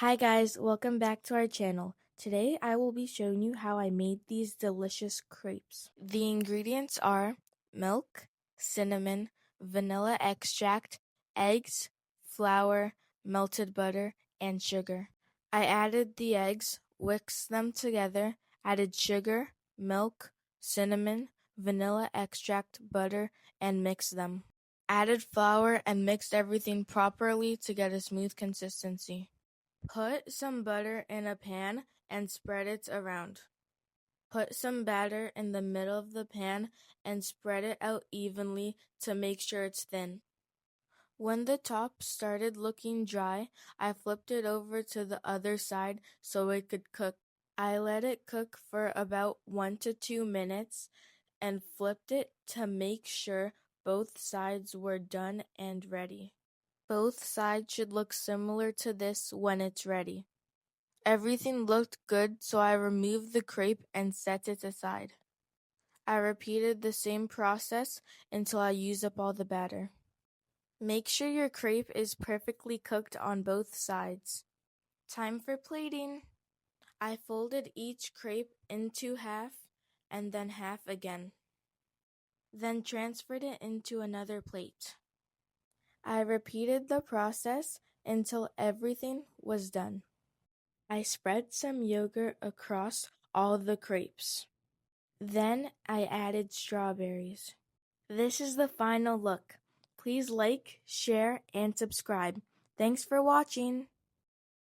Hi guys, welcome back to our channel. Today I will be showing you how I made these delicious crepes. The ingredients are milk, cinnamon, vanilla extract, eggs, flour, melted butter, and sugar. I added the eggs, whisked them together, added sugar, milk, cinnamon, vanilla extract, butter, and mixed them. Added flour and mixed everything properly to get a smooth consistency. Put some butter in a pan and spread it around. Put some batter in the middle of the pan and spread it out evenly to make sure it's thin. When the top started looking dry, I flipped it over to the other side so it could cook. I let it cook for about 1 to 2 minutes and flipped it to make sure both sides were done and ready. Both sides should look similar to this when it's ready. Everything looked good, so I removed the crepe and set it aside. I repeated the same process until I used up all the batter. Make sure your crepe is perfectly cooked on both sides. Time for plating. I folded each crepe into half and then half again. Then transferred it into another plate. I repeated the process until everything was done. I spread some yogurt across all the crepes. Then I added strawberries. This is the final look. Please like, share, and subscribe. Thanks for watching.